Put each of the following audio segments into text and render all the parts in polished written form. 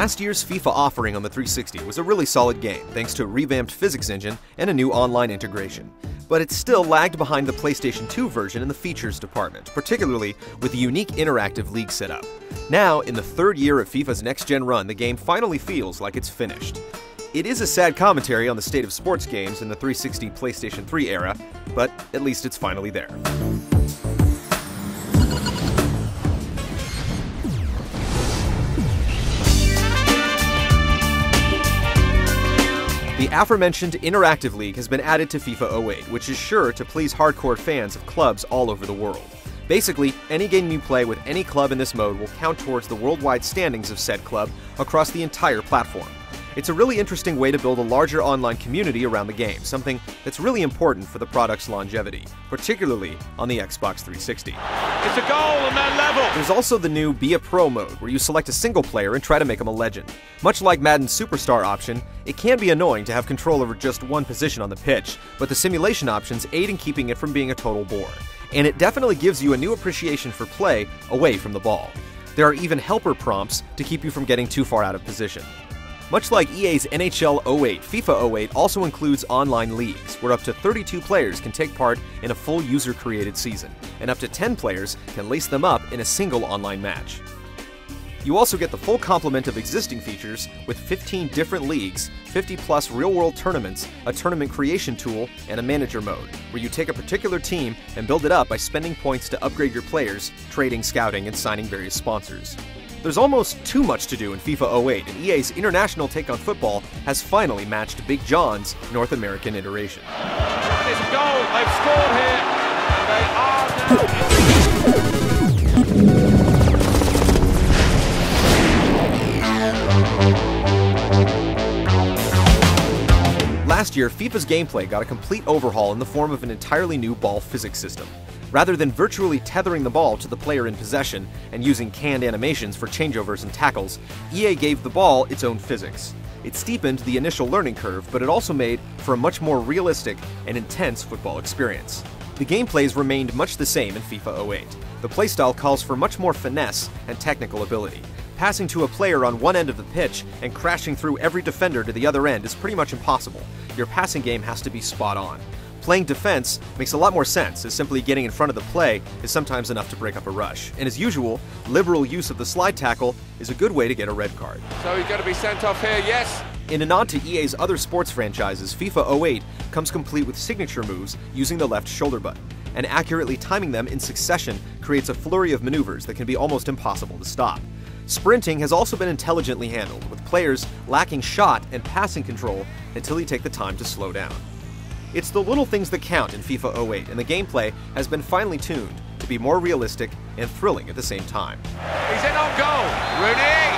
Last year's FIFA offering on the 360 was a really solid game thanks to a revamped physics engine and a new online integration. But it still lagged behind the PlayStation 2 version in the features department, particularly with the unique interactive league setup. Now, in the third year of FIFA's next-gen run, the game finally feels like it's finished. It is a sad commentary on the state of sports games in the 360 PlayStation 3 era, but at least it's finally there. The aforementioned Interactive League has been added to FIFA 08, which is sure to please hardcore fans of clubs all over the world. Basically, any game you play with any club in this mode will count towards the worldwide standings of said club across the entire platform. It's a really interesting way to build a larger online community around the game, something that's really important for the product's longevity, particularly on the Xbox 360. It's a goal and then level! There's also the new Be a Pro mode, where you select a single player and try to make him a legend. Much like Madden's Superstar option, it can be annoying to have control over just one position on the pitch, but the simulation options aid in keeping it from being a total bore. And it definitely gives you a new appreciation for play away from the ball. There are even helper prompts to keep you from getting too far out of position. Much like EA's NHL 08, FIFA 08 also includes online leagues, where up to 32 players can take part in a full user-created season, and up to 10 players can lace them up in a single online match. You also get the full complement of existing features with 15 different leagues, 50+ real-world tournaments, a tournament creation tool, and a manager mode, where you take a particular team and build it up by spending points to upgrade your players, trading, scouting, and signing various sponsors. There's almost too much to do in FIFA 08, and EA's international take on football has finally matched Big John's North American iteration. It's a goal, they've scored here, and they are now... Last year, FIFA's gameplay got a complete overhaul in the form of an entirely new ball physics system. Rather than virtually tethering the ball to the player in possession and using canned animations for changeovers and tackles, EA gave the ball its own physics. It steepened the initial learning curve, but it also made for a much more realistic and intense football experience. The gameplays remained much the same in FIFA 08. The playstyle calls for much more finesse and technical ability. Passing to a player on one end of the pitch and crashing through every defender to the other end is pretty much impossible. Your passing game has to be spot on. Playing defense makes a lot more sense, as simply getting in front of the play is sometimes enough to break up a rush. And as usual, liberal use of the slide tackle is a good way to get a red card. So he's going to be sent off here, yes? In a nod to EA's other sports franchises, FIFA 08 comes complete with signature moves using the left shoulder button, and accurately timing them in succession creates a flurry of maneuvers that can be almost impossible to stop. Sprinting has also been intelligently handled, with players lacking shot and passing control until you take the time to slow down. It's the little things that count in FIFA 08, and the gameplay has been finely tuned to be more realistic and thrilling at the same time. He's in on goal! Rooney!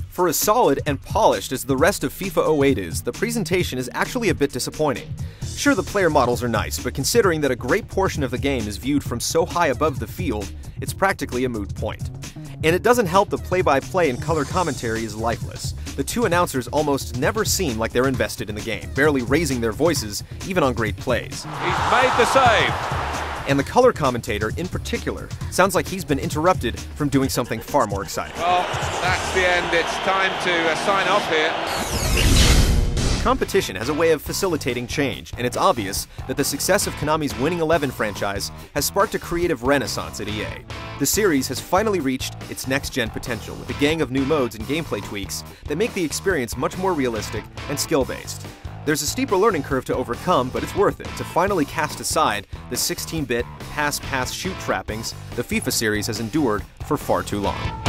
For as solid and polished as the rest of FIFA 08 is, the presentation is actually a bit disappointing. Sure, the player models are nice, but considering that a great portion of the game is viewed from so high above the field, it's practically a moot point. And it doesn't help the play-by-play and color commentary is lifeless. The two announcers almost never seem like they're invested in the game, barely raising their voices, even on great plays. He's made the save! And the color commentator, in particular, sounds like he's been interrupted from doing something far more exciting. Well, that's the end. It's time to sign off here. Competition has a way of facilitating change, and it's obvious that the success of Konami's Winning 11 franchise has sparked a creative renaissance at EA. The series has finally reached its next-gen potential with a gang of new modes and gameplay tweaks that make the experience much more realistic and skill-based. There's a steeper learning curve to overcome, but it's worth it to finally cast aside the 16-bit pass-pass-shoot trappings the FIFA series has endured for far too long.